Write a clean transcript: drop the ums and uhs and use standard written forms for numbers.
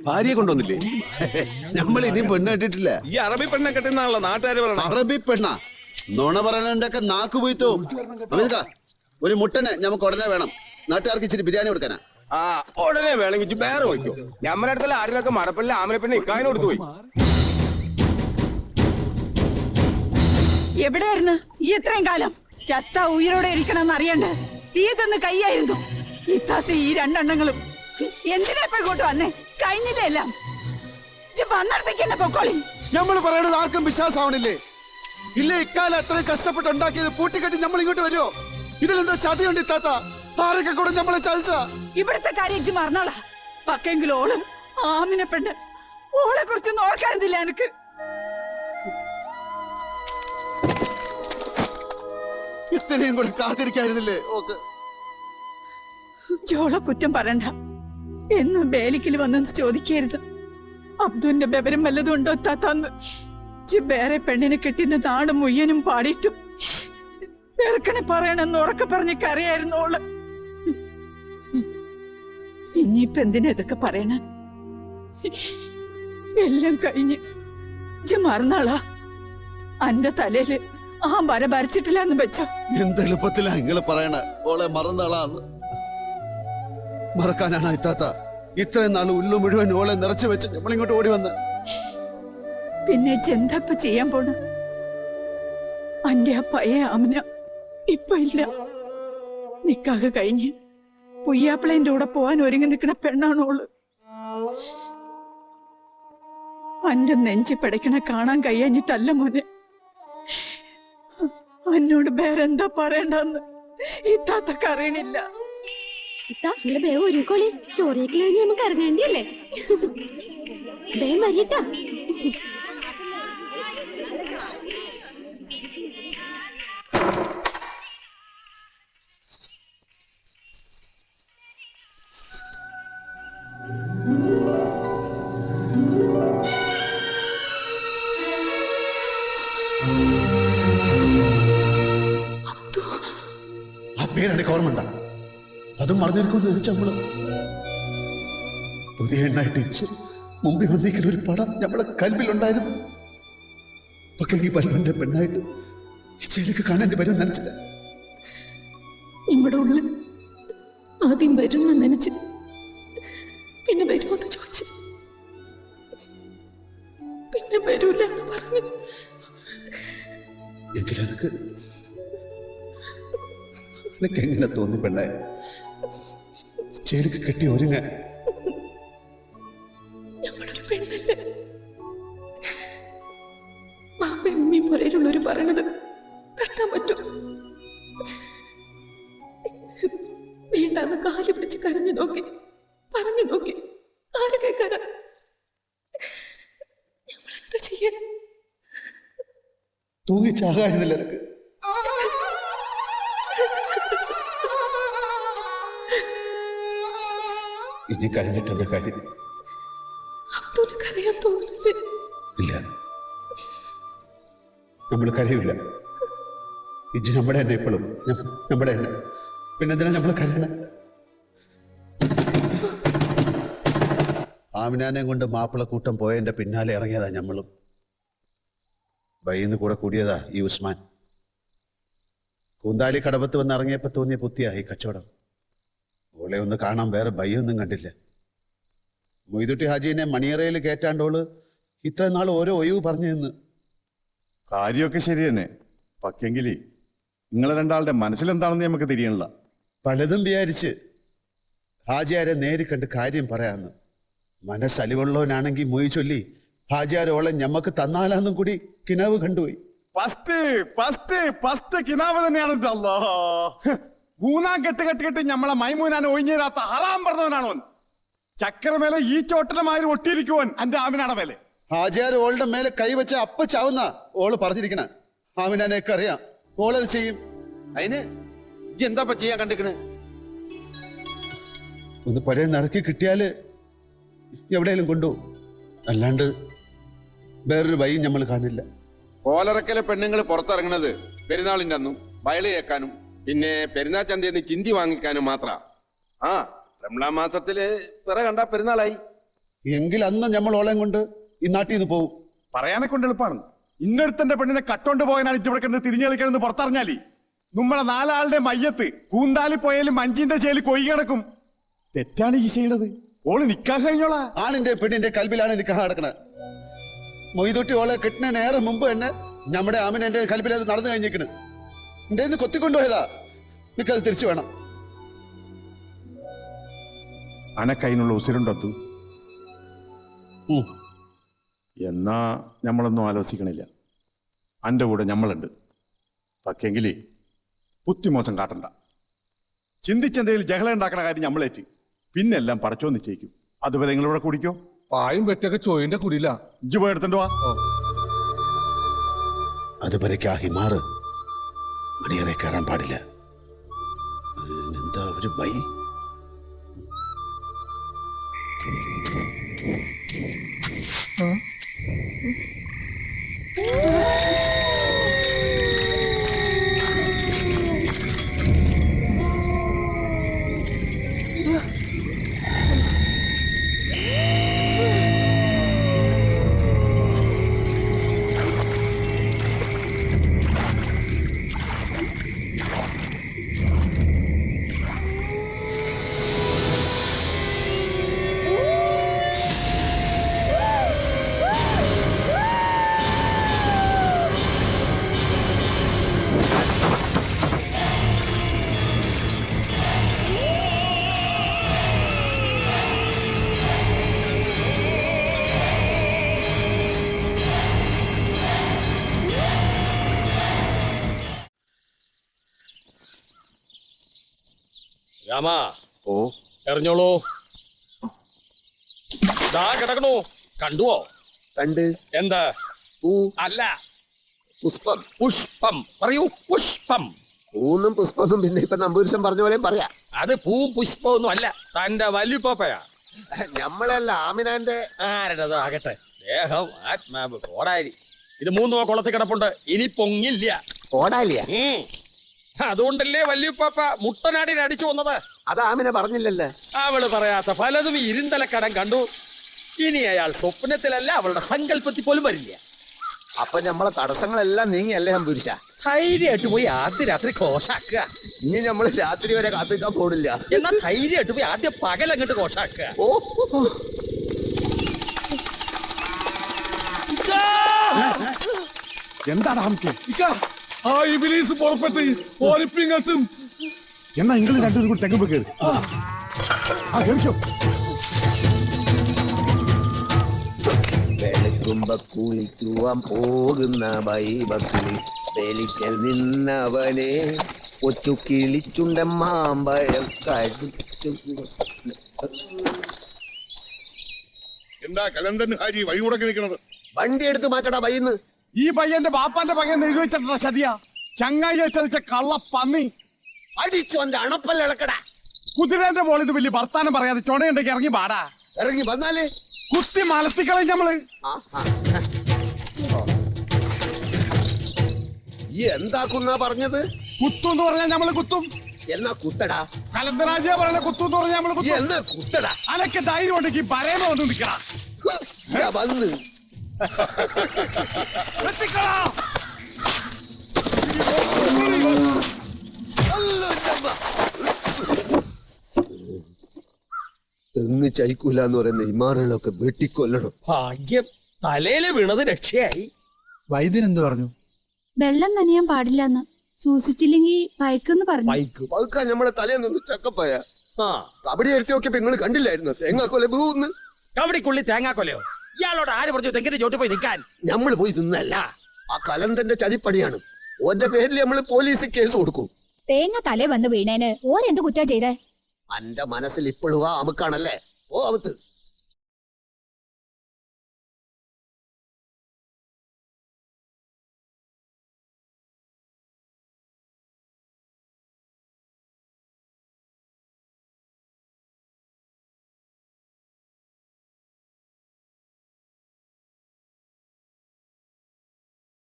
ഭാര്യയെ കൊണ്ടുവന്നില്ലേ? നമ്മൾ ഇനി പെണ്ണ് കെട്ടിട്ടില്ല. ഈ അറബി പെണ്ണെ കെട്ടുന്നാണല്ലോ നാട്ടുകാര് പറയണ. അറബി പെണ്ണ നുണ പറയണൊക്കെ നാക്ക് പോയിത്തോ. ഒരു മുട്ടനെ നമുക്ക് ഉടനെ വേണം. നാട്ടുകാർക്ക് ഇച്ചിരി ബിരിയാണി കൊടുക്കാനാ. ആ ഉടനെ വേണമെങ്കിൽ വേറെ പോയിക്കോ. നമ്മുടെ അടുത്തുള്ള ആരിനൊക്കെ മടപ്പല്ല ആമനെ പെണ്ണെ ഇക്കാനും കൊടുത്തു പോയി. എവിടെയായിരുന്നു ഈ ഇത്രയും കാലം? ചത്ത ഉയരോടെ ഇരിക്കണമെന്ന് അറിയണ്ടേ? തീ തന്ന് കൈയായിരുന്നു. ഇത്താത്ത ഈ രണ്ടെണ്ണങ്ങളും എന്തിനാ ഇപ്പൊ ഇങ്ങോട്ട് വന്നേ? കഴിഞ്ഞില്ലേ എല്ലാം? വന്നിടത്തേക്ക് എന്നെ പൊക്കോളി. നമ്മൾ പറയണത് ആർക്കും വിശ്വാസമാവണില്ലേ? ഇല്ല, ഇക്കാലം അത്രയും കഷ്ടപ്പെട്ട് ഉണ്ടാക്കിയത് പൂട്ടിക്കെട്ടി നമ്മൾ ഇങ്ങോട്ട് വരുമോ? ഇതിലെന്തോ ചതിയുണ്ട് ഇത്താത്ത. ആരൊക്കെ കൂടെ നമ്മളെ ചതിച്ച? ഇവിടുത്തെ കാര്യം മറന്നോളാ. പക്കെങ്കിലും ഓള് ആമിനെ പെണ്ണ്, ഓളെ കുറിച്ചൊന്നും ഓർക്കാറുന്നില്ല എനിക്ക്. ഇത്രയും കൂടെ കാത്തിരിക്കായിരുന്നില്ലേ? ജോളെ കുറ്റം പറയണ്ട. എന്നും ബേലിക്കിൽ വന്നെന്ന് ചോദിക്കരുത്. അബ്ദുവിന്റെ ബെവരം വല്ലതും ഉണ്ടോ താത്താന്ന്? വേറെ പെണ്ണിനെ കെട്ടിന്ന് നാടും മുയ്യനും പാടിയിട്ടും വെറുക്കണെ പറയണമെന്ന് ഉറക്കെ പറഞ്ഞ് കരയായിരുന്നു ഓള്. ഇനിയിപ്പൊ എന്തിനാ ഇതൊക്കെ പറയണ? എല്ലാം കഴിഞ്ഞ് മറന്നാളാ. അന്റെ തലയില് ആ വര ഭരിച്ചിട്ടില്ലാന്ന് വെച്ചോ. എന്തെളുപ്പത്തിലാ നിങ്ങള് പറയണ ഓളെ മറന്നാളാന്ന്? മറക്കാനാണ് ഇത്താത്ത ഇത്രയും നാൾ ഉള്ളു മുഴുവൻ ഓളെ നിറച്ചു വെച്ച് നമ്മളിങ്ങോട്ട് ഓടി വന്ന്. പിന്നെ ചെന്തപ്പ ചെയ്യാൻ പോണ? അന്റെ ആ പഴയ ആമന ഇപ്പൊ ഇല്ല. നിക്കാഹ് കഴിഞ്ഞ് പുയ്യാപ്പിളേന്റെ കൂടെ പോവാൻ ഒരുങ്ങി നിൽക്കണ പെണ്ണാണോള്. അന്റെ നെഞ്ചി പടയ്ക്കണ കാണാൻ കഴിയാഞ്ഞിട്ടല്ല മോനെ. എന്നോട് വേറെന്താ പറയണ്ടെന്ന് ഇത്താത്തക്ക് അറിയണില്ല. ഒരുക്കോളി ചോറിയേക്കില്ല നമുക്ക് ഇറങ്ങേണ്ടിയല്ലേ? വേഗം വരിട്ടാ. ആ പേരെനിക്ക് ഓർമ്മ. അതും മറന്നിരിക്കുമെന്ന് വെച്ചാൽ നമ്മള് പുതിയ എണ്ണായിട്ട് ഇച്ച് മുമ്പിൽ വന്നിരിക്കുന്ന ഒരു പടം നമ്മളെ കൽവിലുണ്ടായിരുന്നു. പക്ഷെ ഈ പല്ലുവിന്റെ പെണ്ണായിട്ട് ഇച്ചയിലേക്ക് കാണേണ്ടി വരും നനച്ചില്ല. നമ്മുടെ ഉള്ളിൽ ആദ്യം വരുമെന്ന് നനച്ച് പിന്നെ വരുമെന്ന് ചോദിച്ചു, പിന്നെ വരൂല എന്ന് പറഞ്ഞു. എങ്കിലെനിക്ക് എങ്ങനെ തോന്നി പെണ്ണെ ചേലിക്ക് കെട്ടി ഒരുങ്ങ? ഞങ്ങളൊരു പെണ്ണല്ലേ? ബാപ്പയും ഉമ്മയും പുരയിലുള്ളവര് പറയണത് തട്ടാൻ പറ്റും? വേണ്ടാന്ന് കാല് പിടിച്ച് കരഞ്ഞു നോക്കി, പറഞ്ഞു നോക്കി, ആര് കേൾക്കാനാ? ഞങ്ങളെന്താ ചെയ്യാൻ? തൂങ്ങിച്ചാകായിരുന്നില്ല എനിക്ക്. ഇനി കഴിഞ്ഞിട്ടെന്ന കാര്യം കരയാൻ തോന്നുന്നില്ലേ? ഇല്ല, നമ്മൾ കരയില്ല. ഇജ് നമ്മുടെ തന്നെ, ഇപ്പോഴും നമ്മുടെ തന്നെ. പിന്നെന്തിനാ നമ്മൾ കരയണം? ആമിനാനെ കൊണ്ട് മാപ്പിളക്കൂട്ടം പോയതിന്റെ പിന്നാലെ ഇറങ്ങിയതാ നമ്മളും. വൈന്ന് കൂടെ കൂടിയതാ ഈ ഉസ്മാൻ. കൂന്താലി കടവത്ത് വന്ന് ഇറങ്ങിയപ്പോ തോന്നിയ ബുദ്ധിയാ ഈ കച്ചവടം. ഓളെ ഒന്ന് കാണാൻ വേറെ ഭയൊന്നും കണ്ടില്ല. മൊയ്തുട്ടി ഹാജീനെ മണിയറയിൽ കയറ്റാണ്ടോള് ഇത്ര നാൾ ഓരോ ഒഴിവ് പറഞ്ഞു നിന്ന്. കാര്യമൊക്കെ ശരി തന്നെ. പക്ഷെങ്കിലേ നിങ്ങളെ രണ്ടാളുടെ മനസ്സിലെന്താണെന്ന് നമുക്ക് തിരിയണില്ല. പലതും വിചാരിച്ച് ഹാജിയാരെ നേരി കണ്ട് കാര്യം പറയാന്ന്. മനസ്സലിവുള്ളവനാണെങ്കിൽ മൊയ് ചൊല്ലി ഹാജിയാരോളെ ഞമ്മക്ക് തന്നാലാന്നും കൂടി കിനാവ് കണ്ടുപോയി. ഫസ്റ്റ് കിനാവ് തന്നെയാണ്. മൂന്നാം കെട്ട് കെട്ടി ഞമ്മളെ മൈമൂനാനെ ഒഴിഞ്ഞേരാത്ത ഹറാം പറഞ്ഞവനാണോ? ചക്കരമേലെ ഈ ചോട്ടനമാതിരി ഒട്ടിയിരിക്കുവൻ എന്റെ ആമിനാടെ മേലെ. ഹാജിയാർ ഓളുടെ മേലെ കൈവച്ച അപ്പ ചാവുന്ന ഓള് പറഞ്ഞിരിക്കണ. ആമിനാനെയൊക്കെ അറിയാം, ഓളത് ചെയ്യും. അതിന് എന്താ ചെയ്യാൻ കണ്ടിക്കണ്? ഒന്ന് പഴയ നിറക്കി കിട്ടിയാല് എവിടെയെങ്കിലും കൊണ്ടുപോകും. അല്ലാണ്ട് വേറൊരു വഴിയും നമ്മൾ കാണില്ല. കോലറക്കലെ പെണ്ണുങ്ങൾ പുറത്തിറങ്ങണത് പെരുന്നാളിൻ്റെ അന്നും വയല് കേൾക്കാനും പിന്നെ പെരുന്നാൾ ചന്തയിൽ നിന്ന് ചിന്തി വാങ്ങിക്കാനും മാത്ര. ആ രമളാൻ മാസത്തില് പിറ കണ്ട പെരുന്നാളായി. എങ്കിൽ അന്ന് നമ്മൾ ഓളയും കൊണ്ട് ഈ നാട്ടിൽ നിന്ന് പോവും. പറയാനെ കൊണ്ട് എളുപ്പമാണ്. ഇന്നൊരുത്തന്റെ പെണ്ണിനെ കട്ടോണ്ട് പോകാനാണ് ഇവിടെ കിടന്ന് തിരിഞ്ഞു കളിക്കണമെന്ന് പുറത്തറിഞ്ഞാലി നമ്മളെ 4 ആളുടെ മയ്യത്ത് കൂന്താലി പോയാലും മഞ്ചിന്റെ ചേലി കൊയ്യി കിടക്കും. തെറ്റാണ് ഈ ചെയ്യണത്. ഓള് നിക്കാ കഴിഞ്ഞോളാ. ആണിന്റെ പെണ്ണിന്റെ കൽബിലാണ് നിക്കാഹ് നടക്കണത്. മൊയ്തൊട്ടി ഓളെ കെട്ടിന നേരെ മുമ്പ് തന്നെ നമ്മുടെ ആമിനെ കൽബിൽ അത് നടന്നു കഴിഞ്ഞിരിക്കണ്. എന്റെ ഇന്ന് കൊത്തിക്കൊണ്ടുപോയതാ. നിക്കത് തിരിച്ചു വേണം. അനക്കതിനുള്ള ഉസിരുണ്ടത്തു. എന്നാ നമ്മളൊന്നും ആലോചിക്കണില്ല. അന്റെ കൂടെ നമ്മളുണ്ട്. പക്ഷെങ്കിലേ ബുദ്ധിമോശം കാട്ടണ്ട. ചിന്തിച്ചെന്തെങ്കിലും ജഹള ഉണ്ടാക്കണ കാര്യം നമ്മളേറ്റ്. പിന്നെല്ലാം പടച്ചോ നിശ്ചയിക്കും. അതുവരെ നിങ്ങളിവിടെ കുടിക്കോ. പായും വെറ്റൊക്കെ ചോയിന്റെ കുടിയില്ല. ഇജ്ജ് പോയി എടുത്തിട്ട് വാ. അതുവരേക്ക് ആ ഹിമാറ് മണിയറെ കയറാൻ പാടില്ല. എന്താ ഒരു ബൈ. രാമ ഓ എറിഞ്ഞോളൂ. ദാ കിടക്കണു. കണ്ടുവോ? കണ്ട്. എന്താ? പൂ. അല്ല, പുഷ്പം. പുഷ്പം. പറയൂ, പുഷ്പം. പൂന്നും പുഷ്പം പിന്നെ ഇപ്പൊ നമ്പൂരിശം പറഞ്ഞ പോലെ പറയാ. അത് പൂവും പുഷ്പമൊന്നും അല്ല, തന്റെ വല്യുപ്പയാ. നമ്മളല്ല ആമിനാന്റെ. ആരുടേതോ ആകട്ടെ, ദേഹം ആത്മാവ് കോടാരി. ഇത് 3 കുളത്തിൽ കിടപ്പുണ്ട്. ഇനി പൊങ്ങില്ല. ഓടാലിയ. അതുകൊണ്ടല്ലേ വല്യുപ്പ മുട്ടനാടിനെ അടിച്ചു വന്നത്. അത് ആമിനെ പറഞ്ഞില്ലല്ലേ. അവള് പറയാത്ത പലതും ഈ ഇരുന്തലക്കടം കണ്ടു. ഇനി അയാൾ സ്വപ്നത്തിലല്ല, അവളുടെ സങ്കല്പത്തിൽ പോലും വരില്ല. അപ്പൊ നമ്മളെ തടസ്സങ്ങളെല്ലാം നീങ്ങിയല്ലേ നമ്പൂരിശ. ധൈര്യമായിട്ട് പോയി ആദ്യ രാത്രി കോഷാക്കുക. ഇനി നമ്മള് രാത്രി വരെ കാത്തിക്കാൻ പോടില്ല. എന്നാ ധൈര്യമായിട്ട് പോയി ആദ്യം പകലങ്ങോട്ട് കോഷാക്കുക. ഓ എന്താണ് ഹംകെ? ആ ഇബിലീസ് പുറപ്പെട്ട് ഓരിപ്പിങ്ങത്തും. എന്നാ നിങ്ങൾ രണ്ടുപേരും കൂടി തെങ്ങുമ്പോ കയറി. ആ കേറിക്കോ. വെളുക്കുമ്പോ കുളിക്കുവാൻ പോകുന്ന ബൈബക്കിളി വെലിക്കൽ നിന്നവനെ കൊച്ചു കിളിച്ചുണ്ട മാമ്പഴം കടിച്ചു. എന്താ കലന്തൻ ഹാജി വഴി മുടക്കി നിൽക്കണത്? വണ്ടി എടുത്ത് മാറ്റടാ ബൈന്ന്. ഈ പയ്യന്റെ ബാപ്പാന്റെ പയ്യൻ എഴുതി വെച്ചിട്ടുള്ള ചതിയാ. ചങ്ങായി ചതിച്ച കള്ള പന്നി. അടിച്ചു എന്റെ അണപ്പല്ല ഇളക്കടാ. കുതിരന്റെ മോളിൽ ഇത് വലിയ വർത്താനം പറയാതെ ചുണയുണ്ടെങ്കിൽ ഇറങ്ങി പാടാ. ഇറങ്ങി വന്നാലേ കുത്തി മലത്തിക്കളയും നമ്മള്. ഈ എന്താക്കുന്നാ പറഞ്ഞത്? കുത്തും എന്ന് പറഞ്ഞാൽ നമ്മള് കുത്തും. എന്നാ കുത്തടാ. കലന്തരാജിയ പറഞ്ഞ കുത്തും എന്ന് പറഞ്ഞാൽ നമ്മള് കുത്തും. എന്നാ കുത്തടാ. അനക്ക് ധൈര്യം ഉണ്ടെങ്കിൽ പരേമ വന്ന് നിൽക്കടാ. വന്ന് തെങ്ങ് ചൈക്കൂല എന്ന് പറയുന്ന ഇമാറുകളൊക്കെ വെട്ടിക്കൊല്ലണം. ഭാഗ്യം, തലയില് വീണത് രക്ഷയായി. വൈദ്യൻ എന്ത് പറഞ്ഞു? വെള്ളം നനയാൻ പാടില്ലെന്ന്, സൂക്ഷിച്ചില്ലെങ്കിൽ പയക്കെന്ന് പറഞ്ഞു. പതുക്കാൻ നമ്മളെ തലേന്ന് ചക്കപ്പായ കബഡി എടുത്തി നോക്കിയപ്പോ നിങ്ങൾ കണ്ടില്ലായിരുന്നു തേങ്ങാക്കൊല ഭൂന്ന്. കബഡിക്കുള്ളി തേങ്ങാക്കൊലയോ? ഇയാളോട് ആര് പറഞ്ഞു തെങ്ങിന്റെ ചോട്ട് പോയി നിൽക്കാൻ? നമ്മൾ പോയി തിന്നല്ല. ആ കലന്തന്റെ ചതിപ്പണിയാണ്. ഓന്റെ പേരിൽ നമ്മള് പോലീസ് കേസ് കൊടുക്കും. തേങ്ങ തലേ വന്ന് വീണേന് ഓരെന്ത് കുറ്റാ ചെയ്തേ? അന്റെ മനസ്സിൽ ഇപ്പോഴും ആ അമുക്കാണല്ലേ? ഓ അവത്ത്